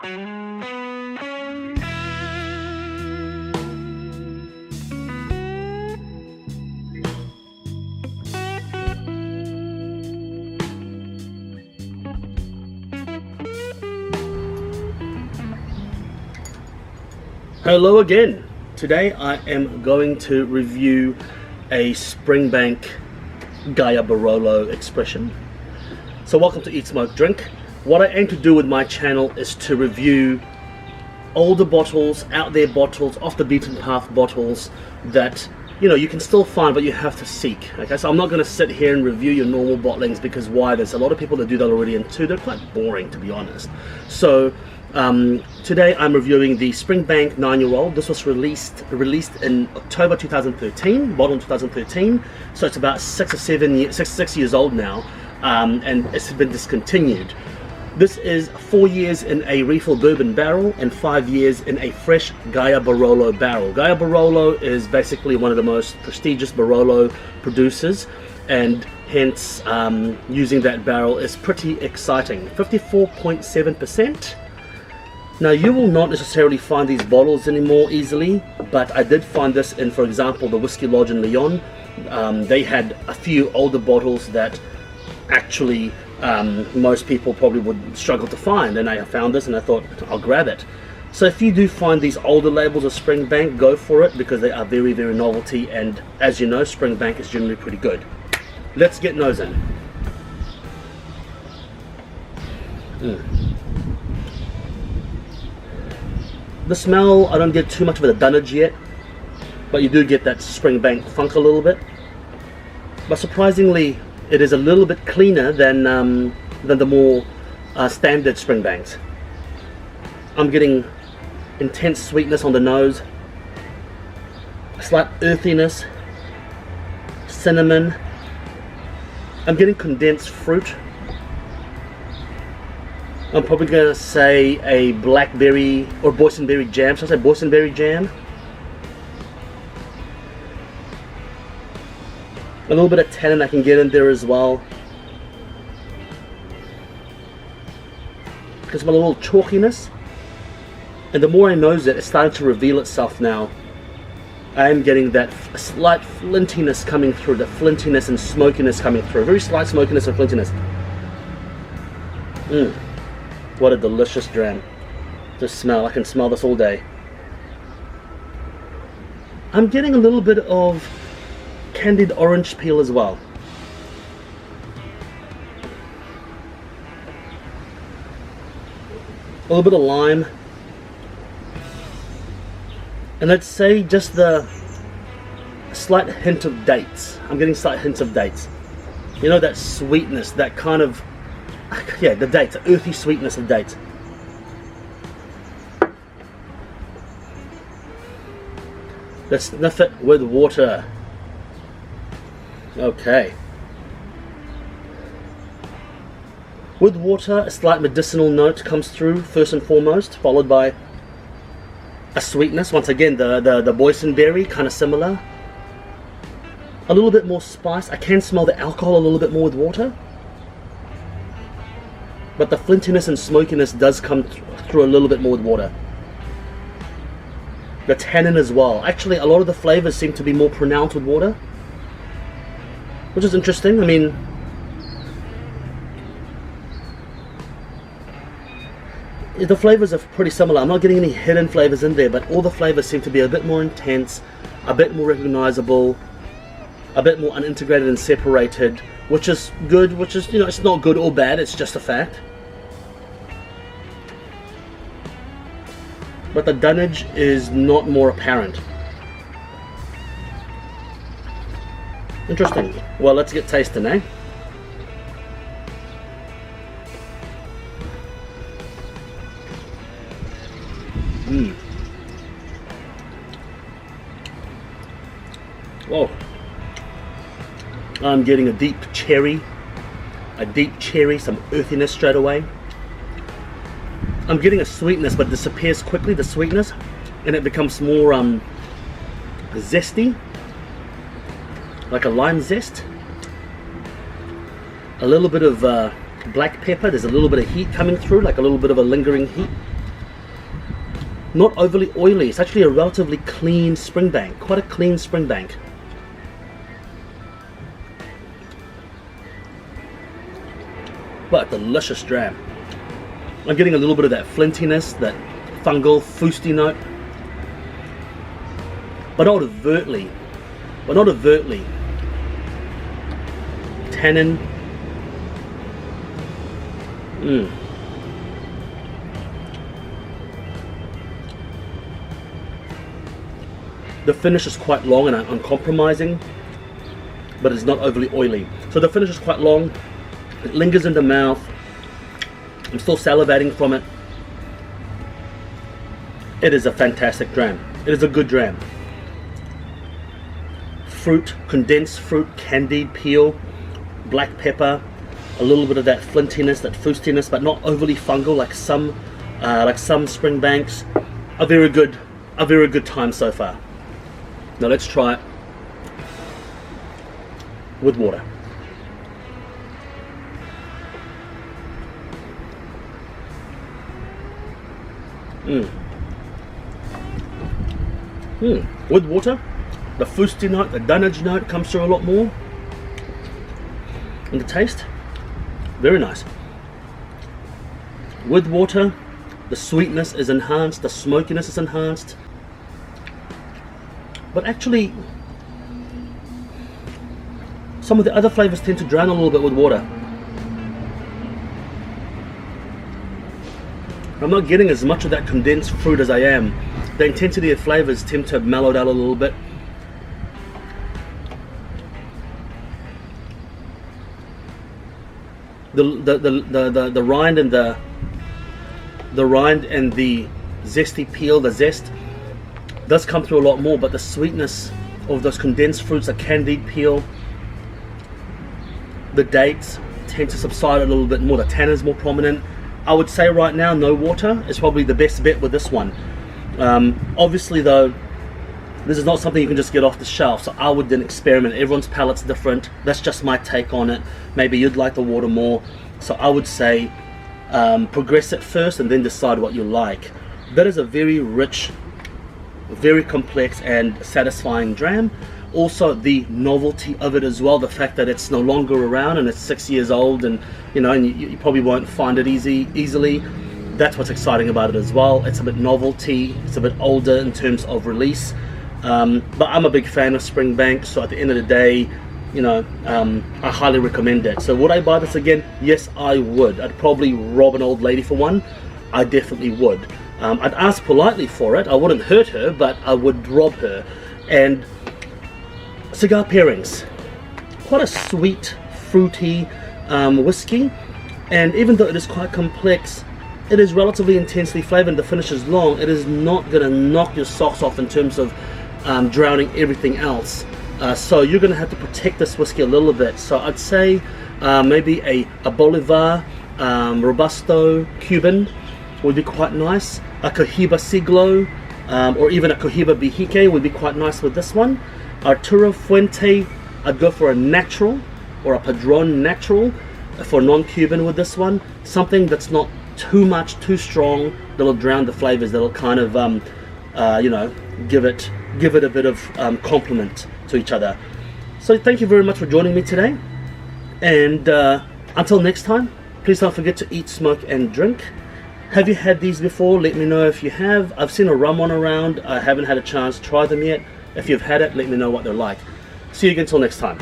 Hello again. Today I am going to review a Springbank Gaja Barolo expression. So welcome to Eat, Smoke, Drink. What I aim to do with my channel is to review older bottles, out there bottles, off the beaten path bottles that you can still find, but you have to seek. Okay, so I'm not going to sit here and review your normal bottlings, because why? There's a lot of people that do that already, and two, they're quite boring, to be honest. So today I'm reviewing the Springbank 9-year-old. This was released in October 2013, bottled in 2013. So it's about 6 years old now, and it's been discontinued. This is 4 years in a refill bourbon barrel and 5 years in a fresh Gaja Barolo barrel. Gaja Barolo is basically one of the most prestigious Barolo producers, and hence using that barrel is pretty exciting. 54.7%. Now, you will not necessarily find these bottles anymore easily, but I did find this in, for example, the Whiskey Lodge in Lyon. They had a few older bottles that actually most people probably would struggle to find, and I found this and I thought I'll grab it. So if you do find these older labels of Springbank, go for it, because they are very, very novelty, and as you know, Springbank is generally pretty good. Let's get nosing. The smell, I don't get too much of a dunnage yet, but you do get that Springbank funk a little bit. But surprisingly, it is a little bit cleaner than the more standard Springbanks. I'm getting intense sweetness on the nose, a slight earthiness, cinnamon. I'm getting condensed fruit. I'm probably going to say a blackberry or boysenberry jam. So I say boysenberry jam. A little bit of tannin I can get in there as well. Because of a little chalkiness. And the more I nose it, it's starting to reveal itself now. I am getting that slight flintiness coming through, the flintiness and smokiness coming through. Very slight smokiness and flintiness. What a delicious dram. Just smell, I can smell this all day. I'm getting a little bit of candied orange peel as well. A little bit of lime. And let's say just the slight hint of dates. I'm getting slight hints of dates. You know, that sweetness, that kind of, yeah, the dates, the earthy sweetness of dates. Let's sniff it with water. Okay. With water, a slight medicinal note comes through first and foremost, followed by a sweetness. Once again, the boysenberry, kind of similar. A little bit more spice. I can smell the alcohol a little bit more with water. But the flintiness and smokiness does come through a little bit more with water. The tannin as well. Actually, a lot of the flavors seem to be more pronounced with water, which is interesting. I mean, the flavors are pretty similar. I'm not getting any hidden flavors in there, but all the flavors seem to be a bit more intense, a bit more recognizable, a bit more unintegrated and separated, which is good, which is, it's not good or bad, it's just a fact. But the dunnage is not more apparent. Interesting. Well, let's get tasting, eh? Whoa. I'm getting a deep cherry, some earthiness straight away. I'm getting a sweetness, but it disappears quickly, the sweetness, and it becomes more zesty, like a lime zest. A little bit of black pepper. There's a little bit of heat coming through, like a little bit of a lingering heat. not overly oily. It's actually a relatively clean Springbank, quite a clean Springbank. But delicious dram. I'm getting a little bit of that flintiness, that fungal, fusty note. But not overtly. Tannin. The finish is quite long and uncompromising, but it's not overly oily. So the finish is quite long. It lingers in the mouth. I'm still salivating from it. It is a fantastic dram. It is a good dram. Fruit, condensed fruit, candied peel, black pepper, a little bit of that flintiness, that fustiness, but not overly fungal like some Springbanks. A very good time so far. Now let's try it with water. With water, the fusty note, the dunnage note comes through a lot more. And the taste, very nice. With water, the sweetness is enhanced, the smokiness is enhanced. But actually, some of the other flavors tend to drown a little bit with water. I'm not getting as much of that condensed fruit as I am. The intensity of flavors tend to have mellowed out a little bit. The rind and the rind and the zesty peel, the zest, does come through a lot more, but the sweetness of those condensed fruits, the candied peel, the dates tend to subside a little bit more. The tannin is more prominent. I would say right now, no water is probably the best bet with this one. Obviously though, this is not something you can just get off the shelf, so I would then experiment. Everyone's palate's different. That's just my take on it. Maybe you'd like the water more, so I would say progress it first and then decide what you like. That is a very rich, very complex and satisfying dram. Also the novelty of it as well, the fact that it's no longer around and it's 6 years old, and you probably won't find it easily. That's what's exciting about it as well. It's a bit novelty, it's a bit older in terms of release, but I'm a big fan of Springbank, so at the end of the day, I highly recommend it. So would I buy this again? Yes, I would. I'd probably rob an old lady for one. I definitely would. I'd ask politely for it. I wouldn't hurt her, but I would rob her. And cigar pairings, quite a sweet, fruity whiskey, and even though it is quite complex, it is relatively intensely flavored. The finish is long. It is not going to knock your socks off in terms of drowning everything else. So you're going to have to protect this whiskey a little bit. So I'd say maybe a Bolivar Robusto Cuban would be quite nice. A Cohiba Siglo or even a Cohiba Bihique would be quite nice with this one. Arturo Fuente, I'd go for a natural or a Padron natural for non-Cuban with this one. Something that's not too strong, that'll drown the flavors, that'll kind of give it a bit of complement to each other. So thank you very much for joining me today, and until next time, please don't forget to eat, smoke and drink. Have you had these before? Let me know if you have. I've seen a rum one around. I haven't had a chance to try them yet. If you've had it, let me know what they're like. See you again till next time.